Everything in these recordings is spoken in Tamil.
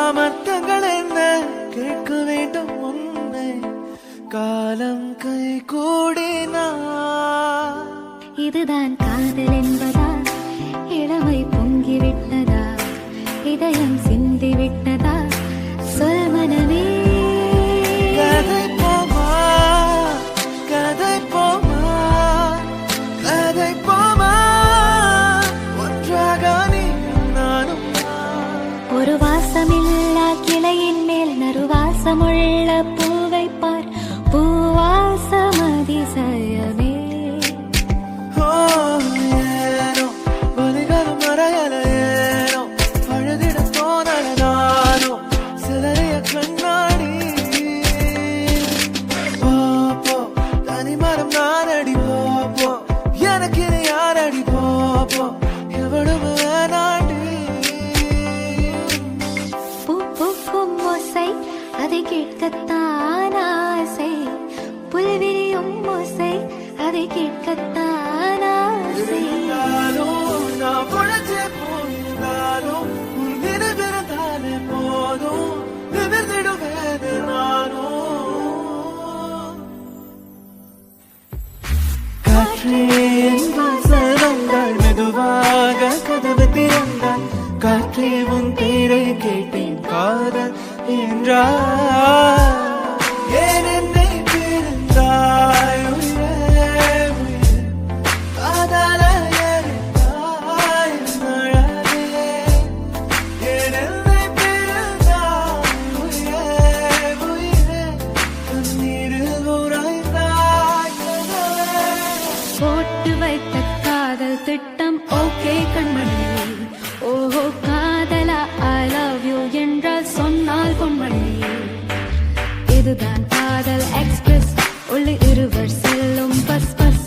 அர்த்தங்கள் என்ன கேட்க வேண்டும் உன்னை காலம் கை கூடினா இதுதான் காதல் என்பதா இளமை பொங்கிவிட்டதா இதயம் சிந்திவிட்டதா சொல் மனமே கதை போமா கதை போமா கதை போமா ஒன்றாக நீ நானும் ஒரு வாசமில்லா கிளையின் மேல் நறுவாசமுள்ள பூவை பார் பூவாசம் அதிசயமே அதை கேட்கத்தான் ஆசை புல்விரியும் ஓசை அதை கேட்கத்தான் ஆசை நான் பொழைச்சே போனாலும் உன் நினைவிருந்தாலே போதும் நிமிர்ந்திடுவேது நானும் காற்றே வாசலங்கள் மெதுவாக கதவு திறந்தால் காற்றே உன் பேரை கேட்டேன் காதல் என்றார் ஏன் என்னை பிரிந்தாய் காதல எரித்தாய் மழவே ஏன் என்னை பிரிந்தாய் உயிரே கண்ணீரில் உறைந்தாய் போட்டு வைத்த காதல் திட்டம் ஓகே கண்மணி ஓஹோ காதலா ஐ லவ் யூ என்றால் சொன்னால் பொன்மணி இதுதான் காதல் எக்ஸ்பிரஸ் உள்ள இருவர் செல்லும் பஸ் பஸ்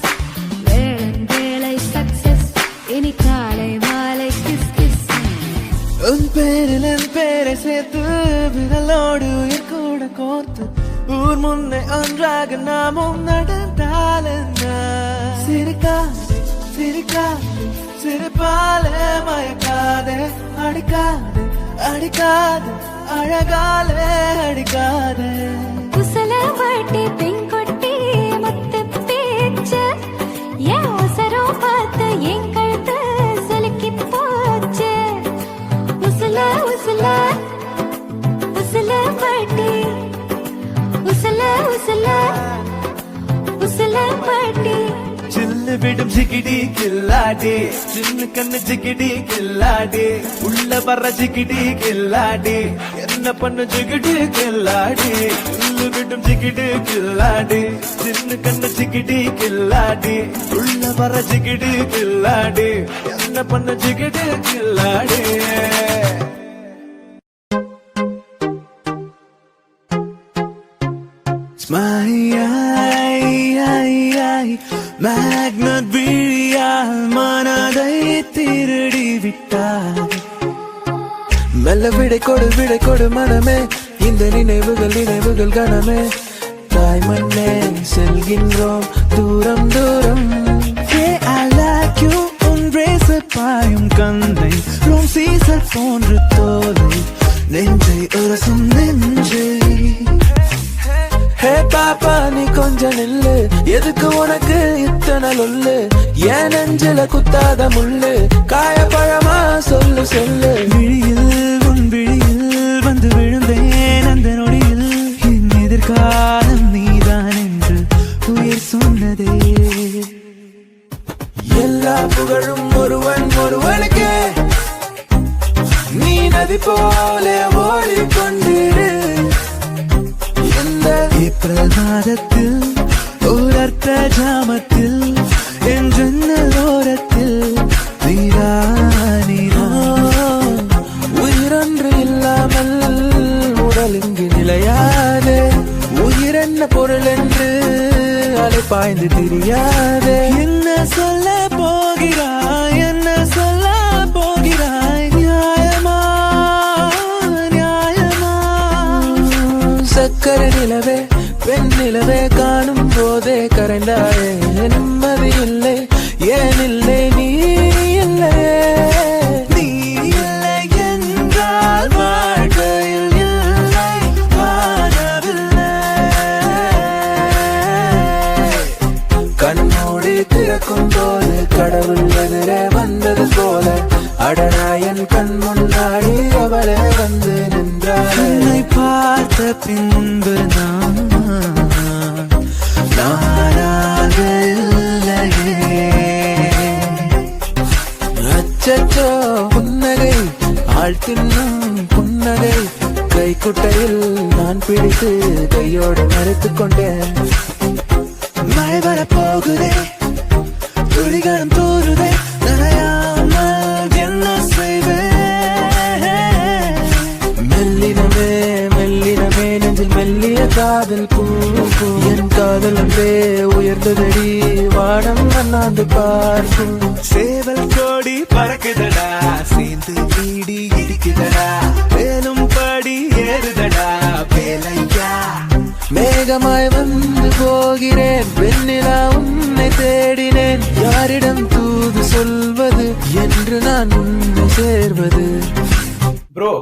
வேளன் வேலை சக்சஸ் இனி காலை மாலை கிஸ் கிஸ் உன் பேரில் என் பேரை சேர்த்து விரலோடு உயிர் கூட கோர்த்து ஊர் முன்னே ஒன்றாக நாமும் நடந்தால் என்ன சிரிக்காதே சிரிக்காதே சிரிப்பாலே மயக்காதே அடிக்காதே அடிக்காதே அழகாலே அடிக்காதே குசல வாட்டி பெண் கொட்டி மொத்த பேச்சு ஏன் அவசரம் பார்த்து என் கழுத்து சிலுக்கி போச்சு உசல உசல உசல வாட்டி உசல உசல உசல வாட்டி சில்லு விடும் ஜிகிடி கில்லாடி சின்ன கண்ணு ஜிகிடி கில்லாடி உள்ள வர்ற ஜிகிடி கில்லாடி என்ன பண்ணு ஜிகிடி கில்லாடி சில்லு விடும் ஜிகிடி கில்லாடி சின்ன கண்ணு ஜிகிடி கில்லாடி உள்ள வர்ற ஜிகிடி கில்லாடி என்ன பண்ணு ஜிகிடி கில்லாடி மேக்னட் விழியால் மனதை திருடி விட்டார் மெல்ல விடை கொடு மனமே இந்த நினைவுகள் கனமே தாய் மண்ணே செல்கின்றோம் தூரம் தூரம் I like you உன் ரேசர் பாயும் கந்தை ரோம் சீசர் போன்று தோலை நெஞ்சை உரசும் நெஞ்சை ஹே பாப்பா நீ கொஞ்சம் நில்லு எதுக்கு உனக்கு இத்தனை லொல்லு ஏன் நெஞ்சில குத்தாத முள்ளு காயப்பழமா சொல்லு சொல்லு விழியில் உன் விழியில் வந்து விழுந்தேன் அந்த நொடியில் என் எதிர்காலம் நீதான் என்று உயிர் சொன்னதே எல்லா புகழும் ஒருவனுக்கே நீ நதி போல ஓடிக்கொண்டிரு ஏப்ரல் மாதத்தில் ஓரற்ற ஜாமத்தில் என் ஜன்னல் ஓரத்தில் நீரா உயிரொன்று இல்லாமல் உடல் இங்கு நிலையாதே உயிர் என்ன பொருள் என்று அலைப்பாய்ந்து தெரியாதே என்ன சொல்ல போகிறாய் என்ன சொல்ல போகிறாய் நியாயமா சக்கர நிலவே பெண் நிலவே காணும் போதே கரைந்தாயே நிம்மதி இல்லை ஏன் இல்லை நீ இல்லை என்றால் வாழ்க்கையில் பின்பு நானாக இல்லையே. அச்சச்சோ புன்னகை ஆள் தின்னும் புன்னகை கைக்குட்டையில் நான் பிடித்து கையோடு மறைத்துக் கொண்டேன். மழை வரப்போகுதே துளிகளும் தூருதே நனையாமல் என்ன செய்வேன். மெல்லினமே மெல்லினமே நெஞ்சில் மெல்லிய காதல் பூ என் காதல் அன்பே உயர்ந்ததடி வானம் அண்ணாந்து பார்க்கும். சேவல் கோடி பறக்குதடா சேர்ந்து வீடி இடிக்குதடா மேலும் படி ஏறுதடா வேலையா. மேகமாய் வந்து போகிறேன் வெண்ணிலா உன்னை தேடினேன் யாரிடம் தூது சொல்வது என்று நான் உன்னை சேர்வது. ப்ரோ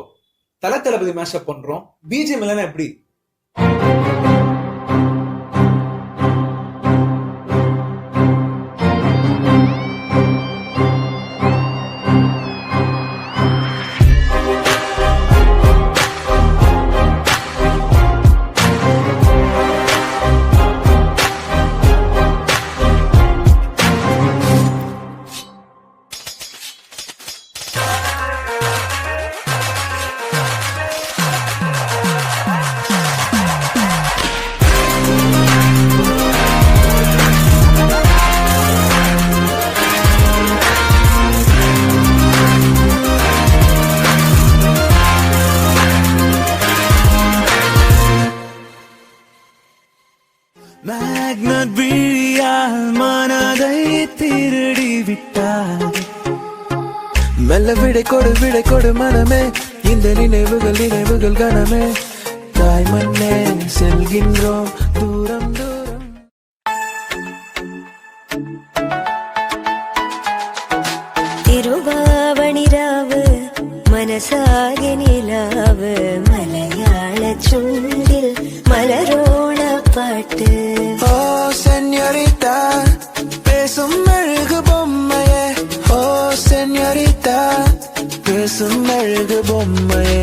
தல தளபதி மேஷப் பண்றோம் பிஜிஎம் இல்லைன்னா எப்படி? மேக்னட் விழியால் மனதை திருடி விட்டார். மெல்ல விடை கொடு மனமே இந்த நினைவுகள் நினைவுகள் கனமே. தாய் மண்ணே செல்கின்றோம் தூரம் தூரம். തിരുവാവണിരാവ് മനസാകെ നിലാവ് മലയാള ചുണ്ടിൽ മലരോണ പാട്ട്. ஓ சென்யோரிட்டா பேசும் அழகு பொம்மையே. ஓ சென்யோரிட்டா பேசும் அழகு பொம்மையே.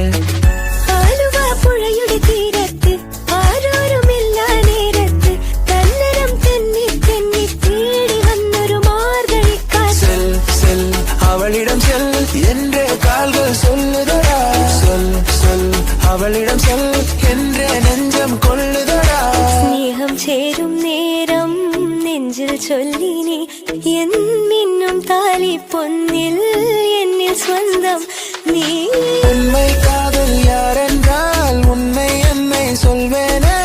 ആലുവ പുഴയുടെ തീരത്ത് ആരോരുമില്ല നേരത്ത് തന്നരം തെന്നി തെന്നി തേടി വന്നൊരു മാർഗഴിക്കാറ്റ്. செல் செல் அவளிடம் செல் என்றே கால்கள் சொல்லுதடா. சொல் சொல் அவளிடம் செல் என்றே நெஞ்சம் கொள்ளுதடா. സ്നേഹം ചേരും നേരം നെഞ്ചിൽ ചൊല്ലിനി എന്നിന്നും താലി പൊന്നിൽ എന്നിൽ സ്വന്തം നീ. உண்மை காதல் யாரென்றால் உன்னை என்னை சொல்வேனே.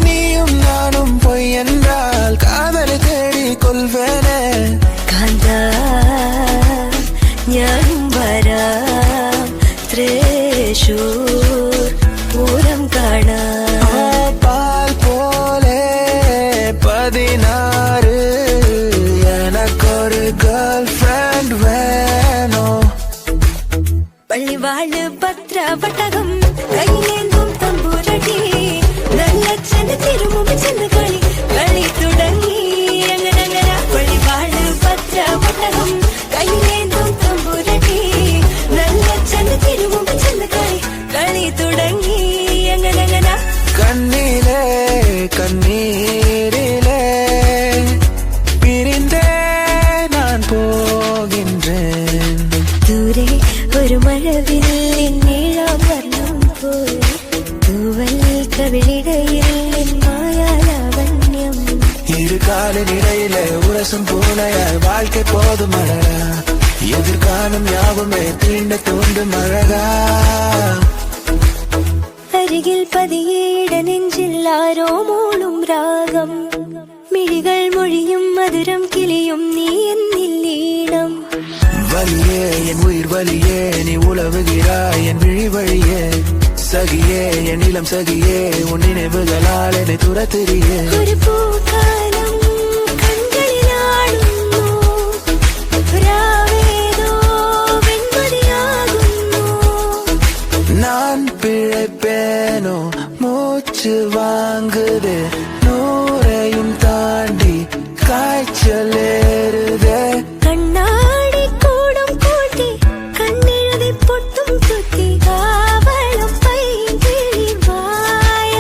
நீயும் நானும் பொய் என்றால் காதலை தேடி கொள்வேனே. കാന്താ ഞാനും വരാം തൃശൂർ പൂരം കാണാം. பால் போலே 16 எனக்கொரு கேர்ள் ஃப்ரெண்ட் வேணும். പള്ളിവാള് ഭദ്രവട്ടകം കയ്യിലേന്തും തമ്പുരടി നല്ല ചെന്ന് തിരുമുമ്പ് ചെന്ന് കളി കളി തുടങ്ങി അങ്ങനങ്ങന. പള്ളിവാള് ഭദ്രവട്ടകം കയ്യിലേന്തും തമ്പുരടി നല്ല ചെന്ന് തിരുമുമ്പ് ചെന്ന് കളി കളി തുടങ്ങി അങ്ങനങ്ങന. கண்ணிலே கண்ணீரிலே பிரிந்தே நான் போகின்றேன். ദൂരെ ഒരു മഴവില്ലിൻ നീളം വർണ്ണം പോൽ തൂവൽ കവിളിടയിൽ നിൻ മായാലാവണ്യം. இரு காலின் இடையில உரசும் பூனையாய் வாழ்க்கை போதும் அழகா. எதிர்காலம் யாவுமே தீண்ட தூண்டும் அழகா. അരികിൽ പതിയെ ഇടനെഞ്ചിൽ ആരോ മൂളും രാഗം. മിഴികൾ മൊഴിയും മധുരം കിളിയും നീ എന്നിൽ ഈണം. வலியே என் உயிர் வலியே நீ உலவுகிறாய் என் விழி வழியே. சகியே என் இளம் சகியே உன் நினைவுகளால் என்னை துரத்துறியே. ഒരു പൂക്കാലം കൺകളിലാടുന്നു രാവേതോ വെൺമതിയാകുന്നു. நான் பிழைப்பேனோ மூச்சு வாங்குதே. நூறையும் தாண்டி காய்ச்சல் ஏறுதே. കണ്ണാടി കൂടും കൂട്ടി കണ്ണെഴുതി പൊട്ടും കുത്തി കാവളം പൈകിളി വായ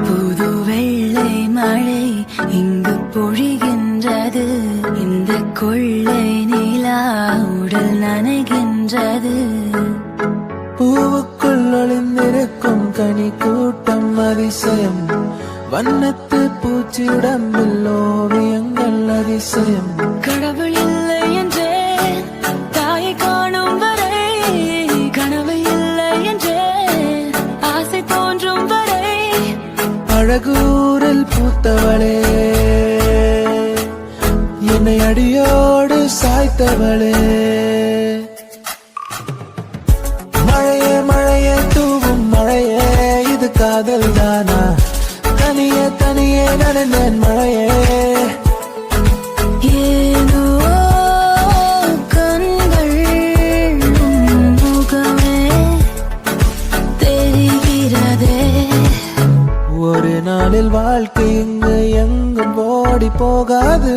புது வெள்ளை மழை இங்கு பொழிகின்றது. இந்த கொள்ளை நிலா உடல் நனைகின்றது. பூவுக்குள் ஒளிந்திருக்கும் கனி கூட்டம் அதிசயம். வண்ணத்து பூச்சி உடம்பில் ஓவியங்கள் அதிசயம். கடவுள் இல்லை என்றேன் தாயை காணும் வரை, கனவு இல்லை என்றேன் ஆசை தோன்றும் வரை. அழகூரில் பூத்தவளே, என்னை அடியோடு சாய்த்தவளே. மழையே மழையே தூவும் மழையே, இது காதல் தானா? தனியே தனியே நடந்தேன் மழையே. ஏனோ கண்கள் முகமே தெரிகிறதே. ஒரு நாளில் வாழ்க்கை இங்கு எங்கும் ஓடி போகாது.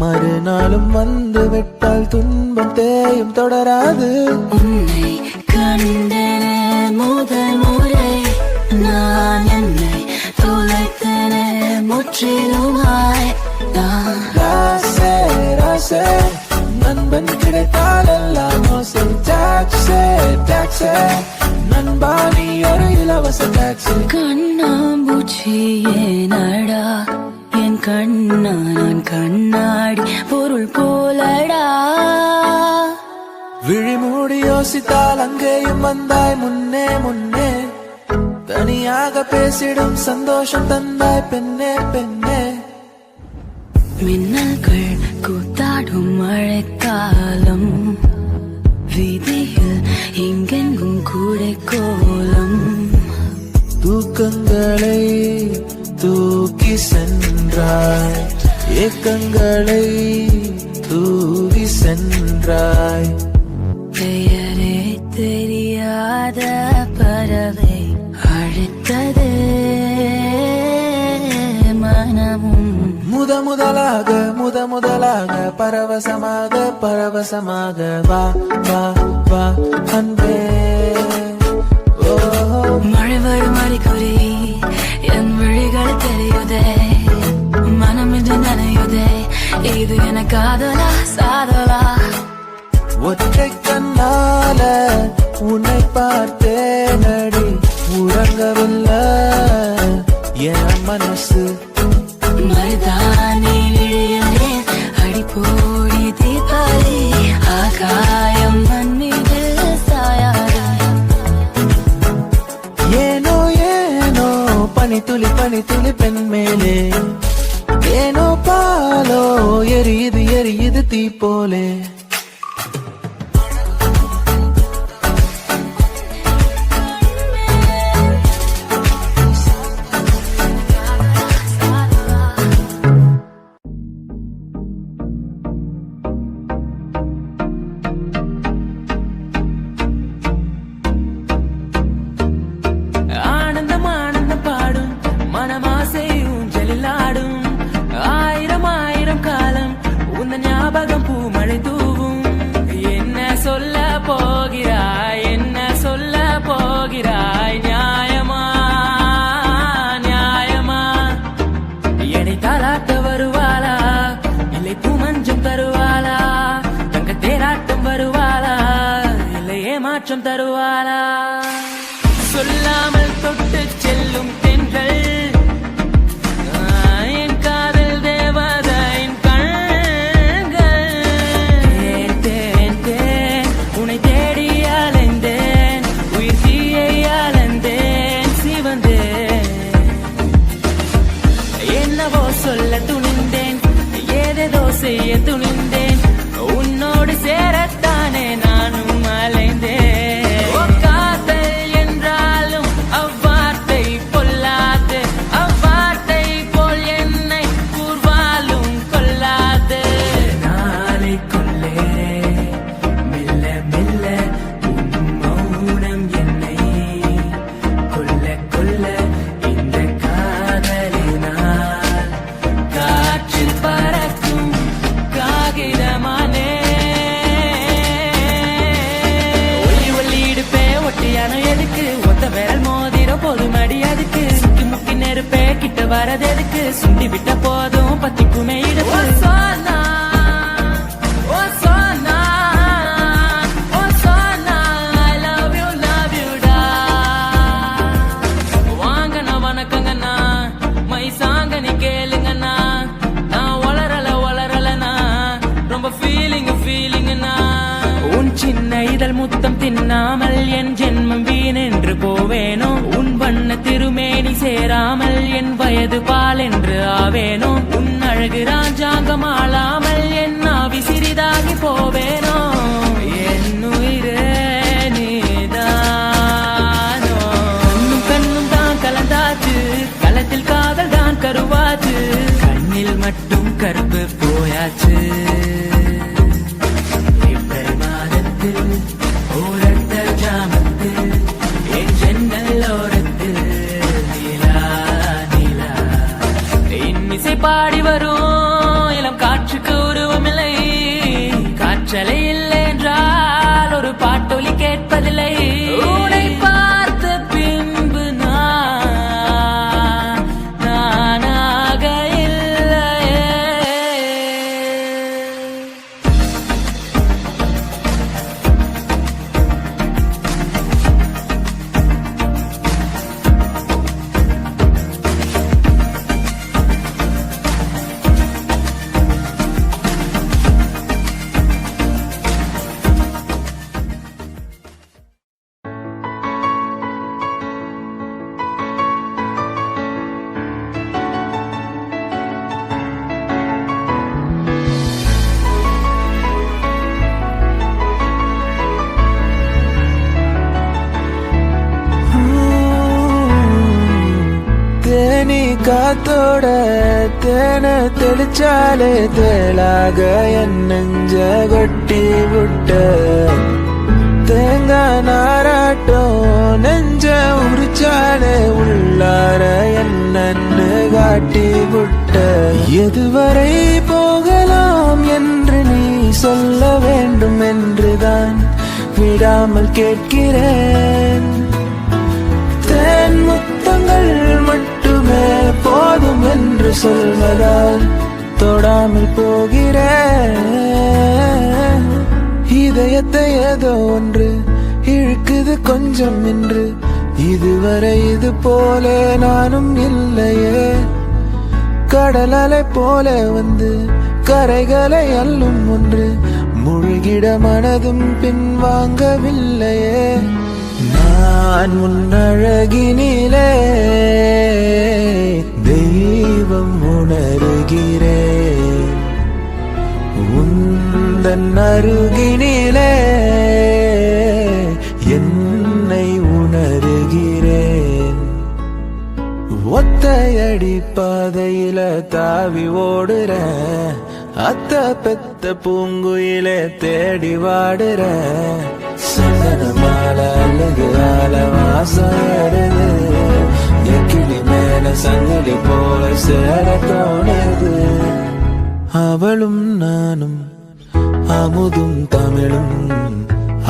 மறுநாளும் வந்து விட்டால் துன்பம் தேயும் தொடராது. உன்னை கண்டன முதல் முறை நான் என்னை தொலைத்தன முற்றிலுமாய். ராசே ராசே நண்பன் கிடைத்தால் எல்லாம் மோசை. டாக்ஸே டாக்ஸே நண்பா நீ ஒரு இலவச டாக்ஸி. கண்ணாம்பூச்சியே நடா என் கண்ணா, நான் கண்ணாடி பொருள் போலடா. விழி மூடி யோசித்தால் அங்கேயும் வந்தாய் முன்னே முன்னே. தனியாக பேசிடும் சந்தோஷம் தந்தாய் பெண்ணே பெண்ணே. மின்னல்கள் கூத்தாடும் மழைக்காலம், வீதியில் எங்கெங்கும் கூடை கோலம். தூக்கங்களை தூக்கி சென்றாய், ஏக்கங்களை தூவி சென்றாய். பெயரே தெரியாத பறவை அழைத்தது மனமும். முதலாக பரவசமாக பரவசமாக வா வா வா அன்பே. ஓ மழை வரும் அடிக்கடி என் விழிகள் தெரியுதே, மனம் இது நனையுதே. இது என காதலா சாதலா? ஒற்றை கண்ணால உன்னை பார்த்தேனடி, உறங்கவில்லை என் மனசு. மருதானி விழியிலே அடிப்போடி தீபாவளி, ஆகாயம் மண் மீது சாயாது. ஏனோ ஏனோ பனி துளி பெண் மேலே. ஏனோ பாலோ எரியுது தீ போலே. மாற்றம் தருவாளா? சொல்லாமல் தொட்டு செல்லும் தென்றல் என் காதல் தேவதையின் கண்கள். தேன் உன்னை தேடி அலைந்தேன், உயிர் தீயை அலைந்தேன், சிவந்தேன். என்னவோ சொல்ல துணிந்தேன், ஏதேதோ செய்ய துணிந்தேன், உன்னோடு சேரத்தானே நானும் அலைந்தேன். காதல் என்றாலும் அவ்வார்த்தை பொல்லாது, அவ்வார்த்தை போல் என்னை கூர்வாலும் கொல்லாது. நாளைக்குள்ளே மெல்ல மெல்ல உன் மௌனம் என்னை கொல்ல கொல்ல, இந்த காதலினால் காற்றில் பறக்கும் காகிதமானே. ஒல்லி இடுப்பே ஒட்டியான எதுக்கு, ஒத்த விரல் மோதிர போது மடி அதுக்கு. சுக்கி முக்கி நெருப்பே கிட்ட வரதெதுக்கு சுண்டி விட்ட போதும் பத்திக்குமே இடுப்பு ஓ சோனா ஓ சோனா I love you டா வாங்கண்ணா வணக்கங்கண்ணா மை சாங்கனி கேளுங்கண்ணா நான் வளரலண்ணா ரொம்ப ஃபீலிங்னா உன் சின்ன இதழ் முத்தம் தின்னாமல் என் ஜென்மம் வீணென்று போவேனோ உன் வண்ண திருமேனி சேராமல் என் வயது பால் என்று ஆவேனோ உன் அழகு ராஜாங்கம் ஆளாமல் என் ஆவி சிறிதாகி போவேனோ என் உயிரே நீதானோ கண்ணும் தான் கலந்தாச்சு களத்தில் காதல் தான் கருவாச்சு கண்ணில் மட்டும் கருப்பு போயாச்சு ஏப்ரல் மாதத்தில் ஓரத்தல் ஜாமத்தில் என் ஜன்னல் ஓரத்தில் நிலா இன்னிசை பாடி வரும் இளம் காற்றுக்கு உருவமில்லை காற்றலை இல்லை என்றால் ஒரு பாட்டொலி கேட்பதில்லை உன்னை பார்த்த பின்பு நானாக இல்லையே தேனி காத்தோட தேன தெளிச்சாலே தேளாக என் நெஞ்ச கொட்டி விட்ட தேங்காய் நாராட்டம் நெஞ்ச உரிச்சாலே உள்ளார என்னன்னு காட்டி விட்ட எதுவரை போகலாம் என்று நீ சொல்ல வேண்டும் என்றுதான் விடாமல் கேட்கிறேன் தேன் முத்தங்கள் மட்டுமே போதும் என்று சொல்வதால் தொடாமல் போகிறேன் இதயத்தை ஏதோ ஒன்று இழுக்குது கொஞ்சம் என்று இதுவரை இது போல நானும் இல்லையே கடல் அலை போல வந்து கரைகளை அள்ளும் ஒன்று முழுகிட மனதும் பின்வாங்கவில்லையே நான் உன்னழகினிலே தெய்வம் உணர்கிறேன் உந்தன் அருகினிலே என்னை உணர்கிறேன் ஒத்தையடி பாதையில தாவி ஓடுறேன் அத்த பெத்த பூங்குயிலே தேடி வாடுறேன் சந்தன மாலை அழகு ஆல வாசம் ஏறுது என் கிளி மேல சங்கிலி போல சேர தோணுது அவளும் நானும் அமுதும் தமிழும்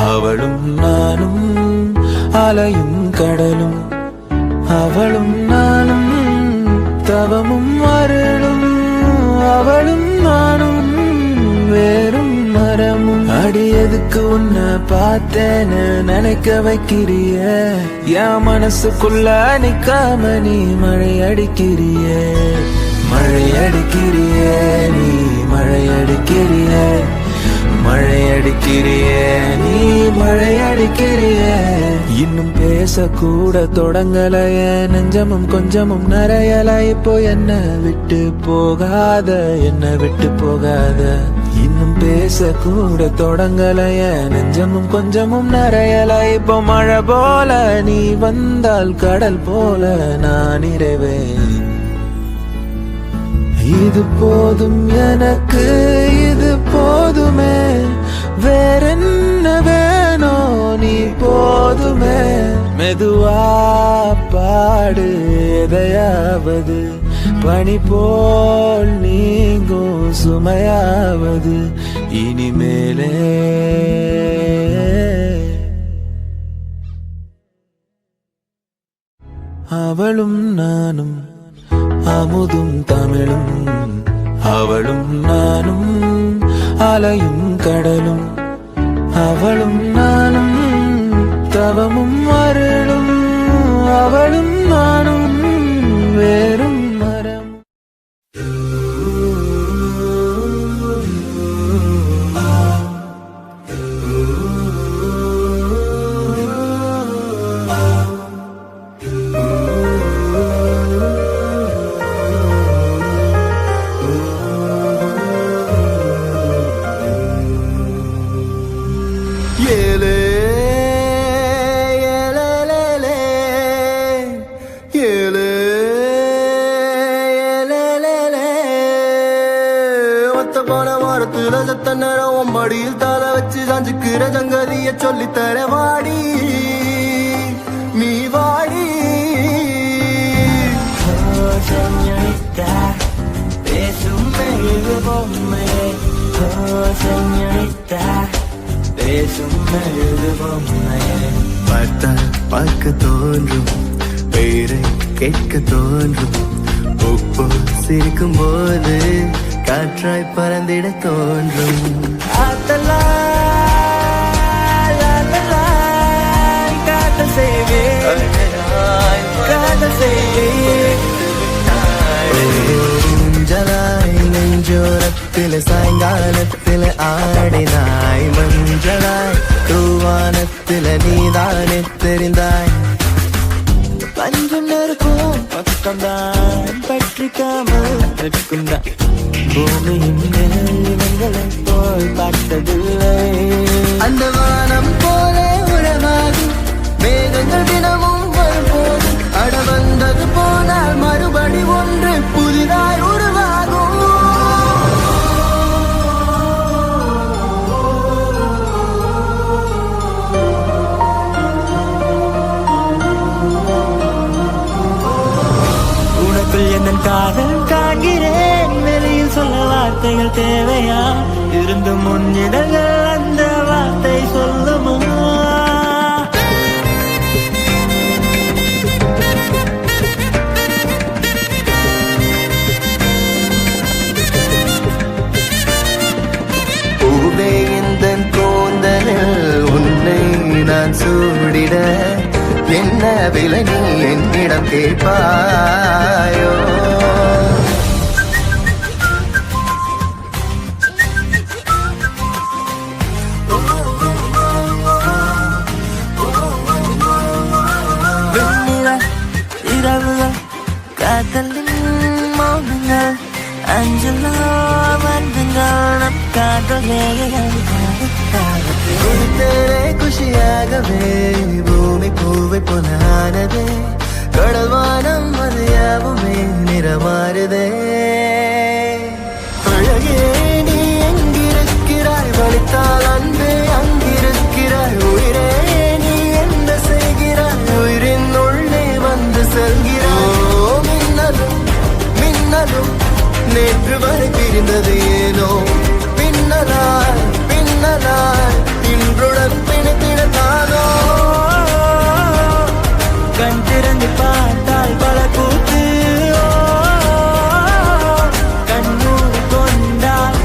அவளும் நானும் அலையும் கடலும் அவளும் நானும் தவமும் அருளும் அவளும் நானும் வேறும் மரமும் அடியதுக்கு உன்னை பார்த்தேன்னு நினைக்க வைக்கிறிய என் மனசுக்குள்ள நிக்காம நீ மழை அடிக்கிறிய மழை அடிக்கிறிய நீ மழை அடிக்கிறிய மழை அடிக்கிறிய நீ மழை அடிக்கிறிய இன்னும் பேசக்கூட தொடங்கலைய நெஞ்சமும் கொஞ்சமும் நிறையல இப்போ என்ன விட்டு போகாத என்ன விட்டு போகாத இன்னும் பேசக்கூட தொடங்கலைய நெஞ்சமும் கொஞ்சமும் நிறையல இப்போ மழை போல நீ வந்தால் கடல் போல நான் நிறைவேன் இது போதும் எனக்கு இது போதுமே வேறென்ன வேணோ நீ போதுமே மெதுவா பாடு எதையாவது பனி போல் நீங்கும் சுமையாவது இனிமேலே அவளும் நானும் அமுதும் தமிழும் அவளும் நானும் அலையும் கடலும் அவளும் நானும் தவமும் அருளும் அவளும் நானும் வேறும் மரம். மடியில் தாள வச்சு சாஞ்சுக்கிற சங்கதிய சொல்லித்தர வாடி நீ வாடி. பேசும் மெழுகு பொம்மை பேசும் மெழுகு பொம்மை பார்த்தா பார்க்க தோன்றும் பேரை கேட்க தோன்றும் உப்பு சிரிக்கும் போது காற்றாய் பறந்திட தோன்றும். காதல் செய்வேன் காதல் செய்வேன் ஜலாய் நெஞ்சோரத்தில் சாயங்காலத்தில் ஆடினாய் மஞ்சளாய் தூவானத்தில் நீதானே தெரிந்தாய். பஞ்சம் நெருக்கும் பக்கம்தான் பற்றிக்காமல் இருக்குந்தான் பூமியின் நினைவுகளை போல் பார்த்ததில்லை. அந்த வானம் போல உறவாகும் மேகங்கள் தினமும் வரும்போது அட வந்தது போனால் மறுபடி ஒன்று புதிதாய் உருவாகும். உனக்குள் என் காதல் காண்கிறேன் வெளியில் சொல்ல வார்த்தைகள் தேவையா இருந்து முன்னிடங்கள் அந்த வார்த்தை சொல்லுமா. பூவே இந்த கூந்தலில் உன்னை நான் சூடிட என்ன விலை நீ என்னிடம் கேட்பாயோ. இரவுகள் காதலின் மௌனங்கள் அஞ்சலோ வந்துங்கள் காதல் குஷியாகவே பூமி பூவை பொனானதே கடல் வானம் அது யாவுமே நிறமாறுதே. அழகே நீ எங்கிருக்கிறாய் வலித்தால் அன்பே அங்கிருக்கிறாய் உயிரே நீ என்ன செய்கிறாய் உயிரின் உள்ளே வந்து செல்கிறாய். மின்னலும் மின்னலும் நேற்று வரை பிரிந்தது ஏனோ பின்னலாய் பின்னலாய் இன்றுடன் பிணைத்திடத்தானோ. கண் திறந்து பார்த்தால் பல கூத்து கண்ணூர் கொண்டால்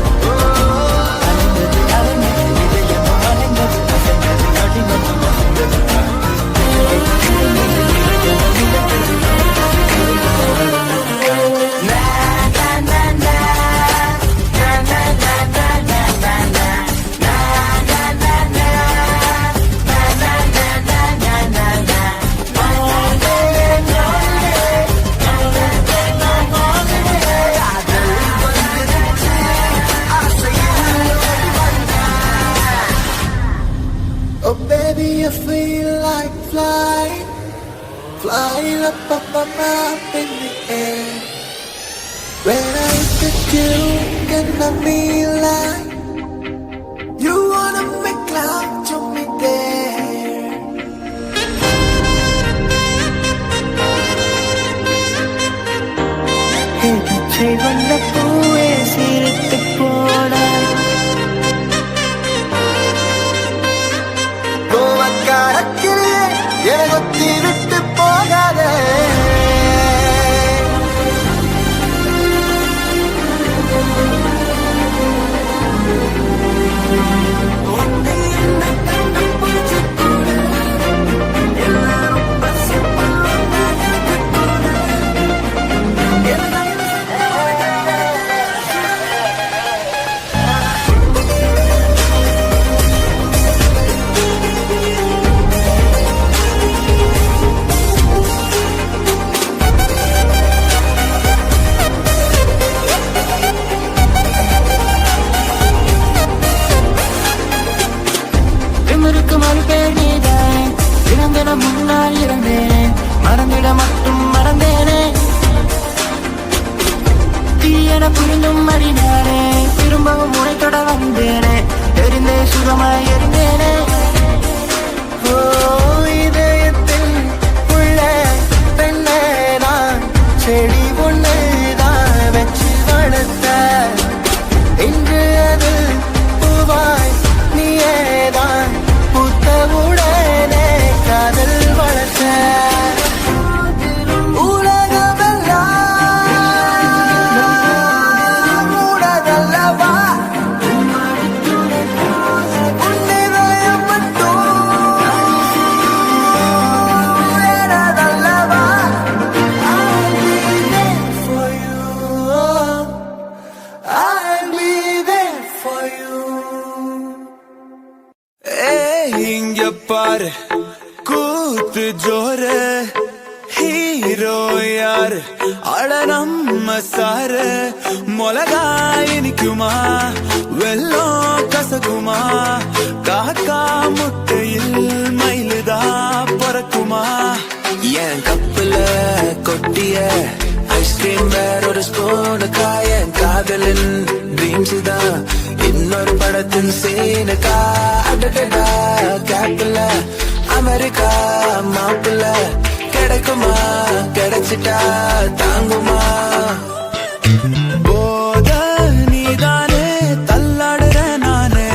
oh baby, I feel like flying, flying up, up, up, up in the air. When I look at you, gonna be like, you wanna make love to me there. Hey, pichai vanna poowe sirittu poda. தீபமாய் எரிந்தேனே ஓ இதயத்தில் உள்ள பெண்ணே நான் செடி ஒன்று தான் வச்சு வளர்த்த இன்று அது பூவாய் நீயேதான் புத்தவுடனே காதல் வளர்த்த உலகமெல்லாம் உனதல்லவா உன் இதயம் மட்டும் எனதல்லவா I'll be there for you இங்க பாரு கூத்து ஜோரு ஹீரோ யாரு அட நம்ம சாரு மொளகாய் இனிக்குமா வெள்ளம் கசக்குமா காக்கா முட்டையில் மயிலுதா பிறக்குமா என் கப்புல கொட்டிய ஐஸ்கிரீம் வேற ஒரு ஸ்பூனுக்கா என் காதலின் ட்ரீம்ஸ் தான் இன்னொரு படத்தின் சீனுக்கா அடடா கேப்பில் அமெரிக்கா மாப்பிள்ள கிடைக்குமா கிடைச்சிட்டா தாங்குமா போத நீதானே தள்ளாடுற நானே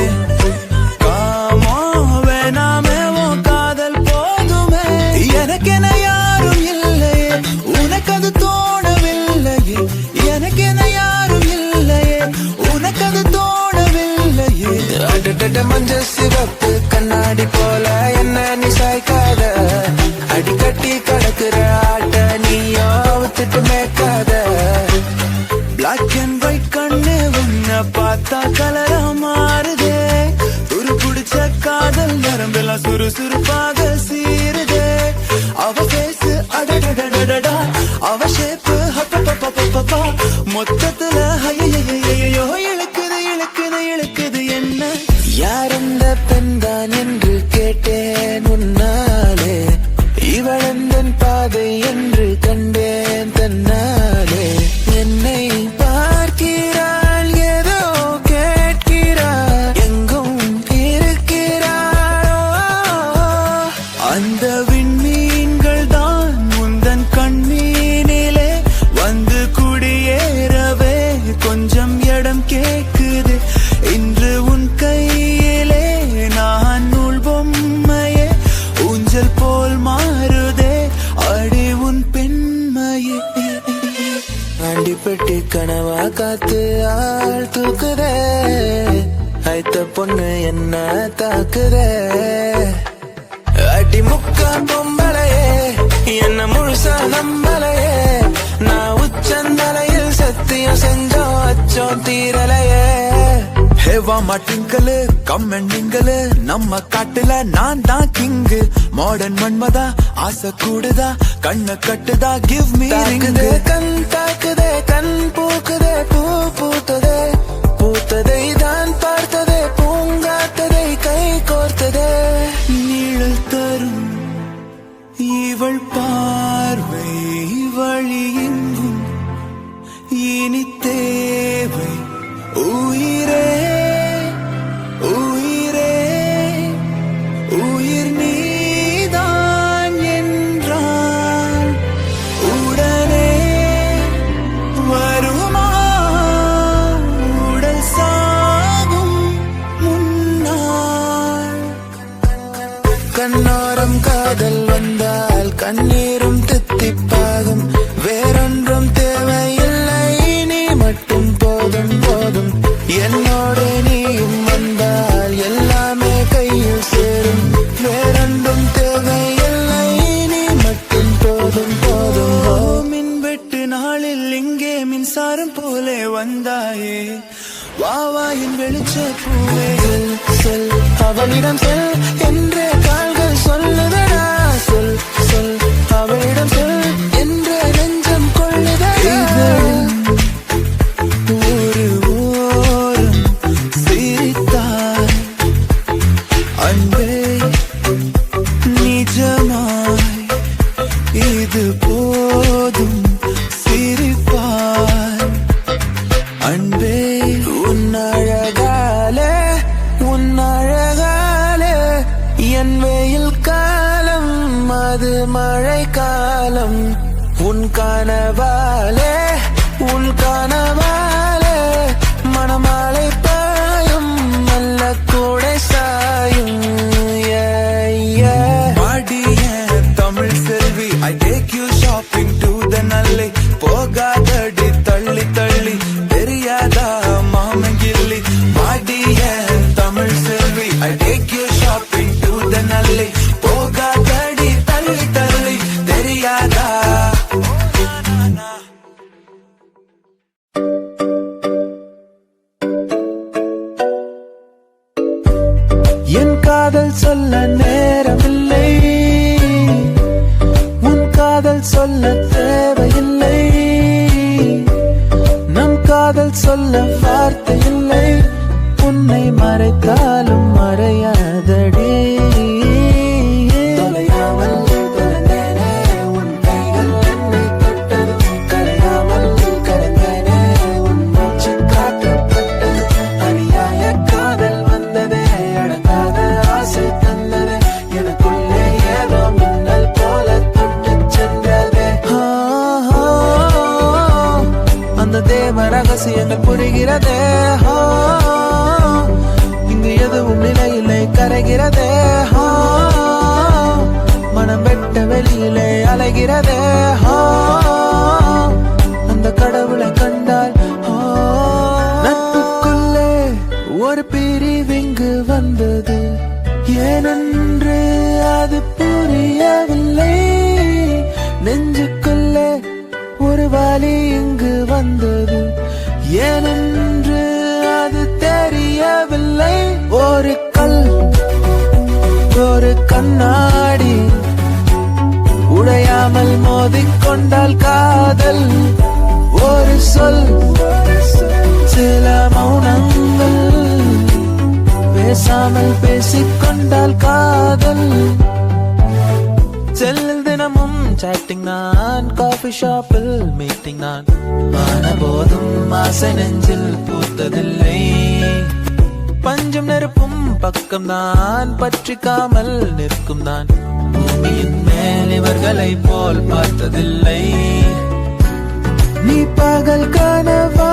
காமோ வேணாமே உன் காதல் போதுமே எனக்கென யாரும் இல்லையே உனக்கு அது தோணவில்லையே எனக்கென யாரும் இல்லையே உனக்கு அது தோணவில்லையே அடடட மஞ்சள் சிவப்பு கண்ணாடி போல என்ன நீ சாய்க்காத அடிக்கட்டி கடக்குற ஆட்ட நீயோ விட்டுட்டு மேய்க்காத பிளாக் அண்ட் ஒயிட் கண்ணு உன்னை பார்த்தா கலரா மாறுதே துரு பிடிச்ச காதல் நரம்பெல்லாம் சுறுசுறுப்பாக சீருதே அவ பேசு அடடடடடா அவ ஷேப்பு ஹப்பப்பப்பப்பப்பா மொத்தத்துல ஐயோ இழுக்குது இழுக்குது இழுக்குது என்ன யார் அந்த பெண்தான் என்று கேட்டேன் உன்னாலே இவளந்தன் பாதை என்று கண்டேன் தன்னாலே என்னை பார்க்கிறாள் ஏதோ கேட்கிறாள் எங்கும் இருக்கிறாளோ அந்த விண்மீன்கள் தான் முந்தன் கண்ணீனிலே வந்து குடியேறவே கொஞ்சம் இடம் கேக்குது இன்று உன் கையிலே நான் நூல் பொம்மையே ஊஞ்சல் போல் மாறுதே அடி உன் பெண்மையே அண்டிப்பட்டி கனவா காத்து ஆள் தூக்குதே ஐத்த பொண்ணு என்ன தாக்குதே அடி முக்கா பொம்பளையே என்ன முழுசா நம்பலையே நான் உச்சந்தலையில் சத்தியம் செஞ்சோம் அச்சோம் தீரலையே ஹேவா மாட்டிங்கலு கம்மெண்டிங்கலு நம்ம காட்டுல நான் தான் கிங்கு மாடர்ன் மன்மதா ஆசை கூடுதா கண்ண கட்டுதா கிவ் மீ ரிங்கு கண் தாக்குதே கண் பூக்குதே பூ பூத்ததே பூத்ததை தான் பார்த்ததே பூங்காத்ததை கை கோர்த்ததே நீழல் தரும் இவள் பார்வை வழியெங்கும் இனி தேவை உயிரே உயிரே உயிர் நீதான் என்றால் உடனே வருமா உடல் சாகும் முன்னால் கண்ணோரம் காதல் வந்தால் கண்ணீரும் தித்திப்பாகும் வேறொன்றும் தேவையில்லை நீ மட்டும் போதும் போதும் என்னோடு நீயும் வந்தால் எல்லாமே கையில் சேரும் வேறொன்றும் தேவையில்லை நீ மட்டும் போதும் போதும் ஓ மின்வெட்டு நாளில் இங்கே மின்சாரம் போலே வந்தாயே வாவாயின் வெளிச்ச பூவே செல் அவளிடம் செல் என்றே கால்கள் சொல்லுதடா சொல் சொல் அவளிடம் சொல் என்றே நெஞ்சம் கொள்ளுதடா ஒரு ஓரம் சிரித்தாய் அன்பே நிஜமாய் இது போதும் சிரிப்பாய் அன்பே உன் அழகாலே உன் அழகாலே உன் கனவாலே உன் கனவாலே மணமாலை பாயும் நல்ல கூடை சாயும் பாடிய தமிழ் செல்வி I take you shopping to the நல்லை போகாதடி தள்ளி தள்ளி தெரியாதா மாமங்கில்லி பாடிய தமிழ் செல்வி I take you shopping to the நல்லை போகாதடி தள்ளி தள்ளி தெரியாதா என் காதல் சொல்ல நேரமில்லை உன் காதல் சொல்ல தேவையில்லை நம் காதல் சொல்ல வார்த்தை இல்லை உன்னை மறைத்தாலும் மறையாதடி தொலையாமல் தொலைந்தேனே உன் கைகள் என்னை தொட்டது கரையாமல் கரைந்தேனே உன் மூச்சு காற்றப்பட்டது அநியாய காதல் வந்ததே அடங்காத ஆசை தந்ததே எனக்குள்ளே ஏதோ மின்னல் போல தொட்டு சென்றதே அந்த தேவ ரகசியங்கள் புரிகிறதே இங்கு எதுவும் நிலையிலே கரைகிறதே மனம் வெட்ட வெளியிலே அலைகிறதே அந்த கடவுளை கண்டால் நட்புக்குள்ளே ஒரு பிரிவிங்கு வந்தது ஏனென்று அது புரியவில்லை நெஞ்சுக்குள்ளே ஒரு வலி இங்கு வந்தது ஏனென்று அது தெரியவில்லை ஒரு கல் ஒரு கண்ணாடி உடையாமல் மோதிக்கொண்டால் காதல் ஒரு சொல் சில மௌனங்கள் பேசாமல் பேசிக்கொண்டால் காதல் செல்லில் தினமும் சாட்டிங் நான் காஃபி ஷாப்பில் மீட்டிங் நான் ஆன போதும் ஆசை நெஞ்சில் பூத்ததில்லை பஞ்சும் நெருப்பும் பக்கம் நான் பற்றிக்காமல் நிற்கும் நான் பூமியின் மேல் இவர்களை போல் பார்த்ததில்லை நீ பகல் கனவா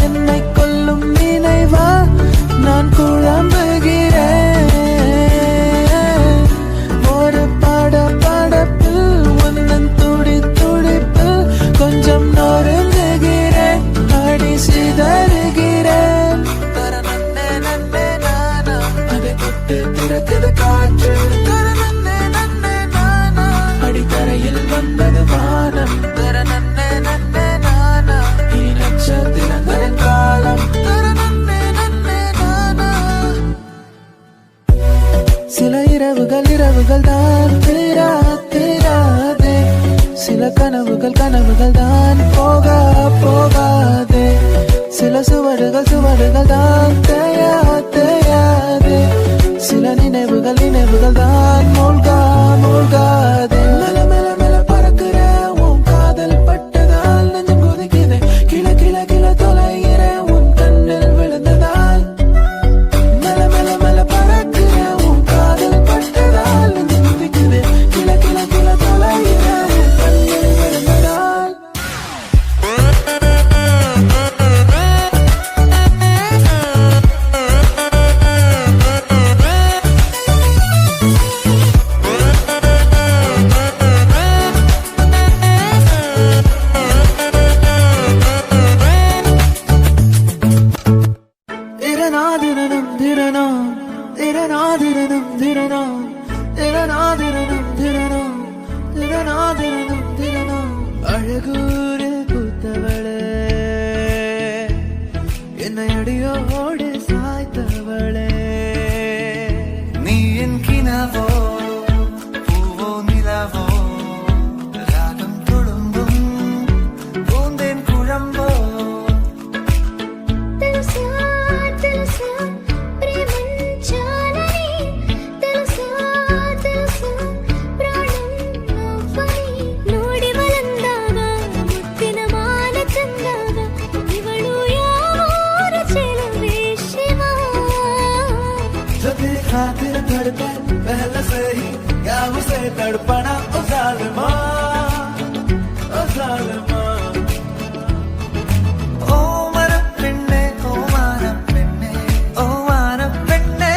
என்னை கொல்லும் நினைவா நான் குழம்புகிறேன் ஒரு படப்பில் உன்னன் துடி துடிப்பில் கொஞ்சம் நொறுங்குகிறேன் அடி சிதறுகிறேன் தரநன்னே நன்னே நானா அதை தொட்டு திறக்குது காற்று தரநன்னே நன்னே நானா அடித்தரையில் வந்தது வானம் தரநன்னே நன்னே நானா இனி நட்சத்திரங்களின் காலம் தரநன்னே நன்னே நானா சில இரவுகள் தான் தீராதே சில கனவுகள் தான் போகாதே சில சுவடுகள் தான் தேயாதே சில நினைவுகள் தான் மூழ்காதே மெல்ல மெல்ல மெல்ல பறக்கிற உன் காதல் பட்டதால் நெஞ்சம் கொதிக்குதே கிள கிள கிள தொலைகிற உன் கண்ணில் விழுந்ததால் மெல்ல மெல்ல மெல்ல பறக்கிற உன் காதல் பட்டதால் நெஞ்சம் கொதிக்குதே கிள கிள கிள தொலைகிற உன் கண்ணில் விழுந்ததால் அழகூரில் பூத்தவளே என்னை அடியோடு சாய்த்தவளே நீ என் கினாவோ பூவோ நிலாவோ ராகம் துளும்பும் பூந்தேன் குழம்போ खातिर धड़कन पहले से ही क्या उसे तड़पना ओ जालिमा ओ தாராளமா ഓ മനപ്പെണ്ണേ ഓ മാനപ്പെണ്ണേ ഓ മാനപ്പെണ്ണേ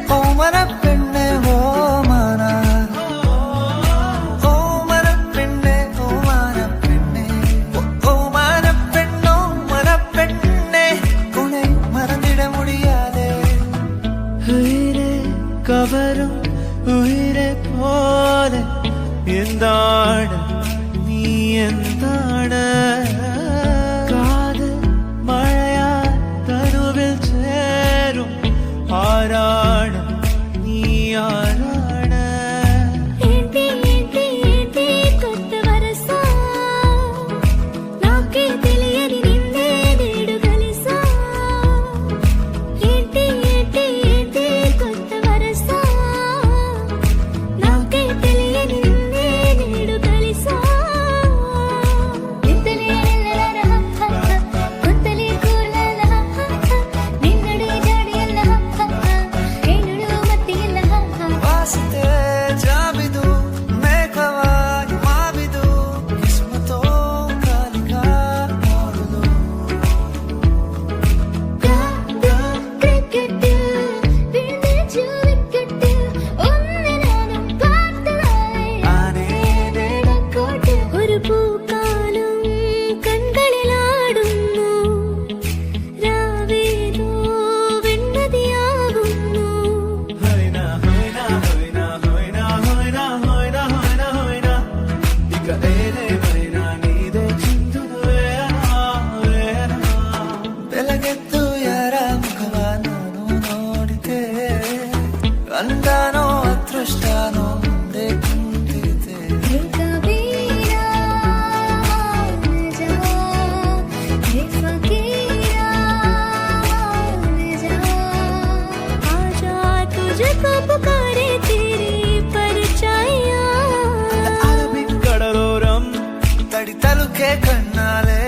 ഓ മനപ്പെണ്ണേ ഓ മാന ഓ മനപ്പെണ്ണേ ഓ മാനപ്പെണ്ണേ ഓ മാനപ്പെണ്ണോ മനപ്പെണ്ണേ ഉனை மறந்திட முடியாதே உயிரே கவரும் உயிரை போல எந்தாட நீ எந்தாட காதல் மழையா கருவில் சேரும் ஆராட நீ ஆராட ఏంటి ఏంటి ఏంటి కొత్త వరస నాకే తెలియని నిన్నే నేడు కలిసా ఏంటి ఏంటి ఏంటి కొత్త వరస నాకే తెలియని నిన్నే నేడు కలిసా నిత్తలే ఎల్లర కొత్తలే కూలల నిన్నడు జాడియల్ల ఏనుడు మత్తియల్ల वास्ते जाबिदू मैं कवाई माबिदू किस्मतों कालिका मोड़दू ക്രിക്കറ്റിൽ വീഴ്ച വിക്കറ്റിൽ ഒന്നിനാനും കാത്തതായി നടക്കോട്ട് ഒരു പൂക്കാലം കൺകളിലാടുന്നു രാവേതോ വെണ്ണതിയാകുന്നു హైనా హైనా హైనా హైనా హైనా హైనా హైనా హైనా ఇక ఏదేమైనా నీదే చిందును వేరా వేరా ಬೆಳಗೆದ್ದು ಯಾರ ಮುಖವ ನಾನು ನೋಡಿದೆ ಅಂದಾನೋ ಅದೃಷ್ಟನೋ ಮುಂದೆ ಕುಂತಿದೆ कबीरा जा हे फकीरा जा आजा तुझको पुकारे तेरी परछाइयां అరబిక్ కడలోరం ತಡಿ ತಲುಕೆ ಕಣ್ಣಾಲೆ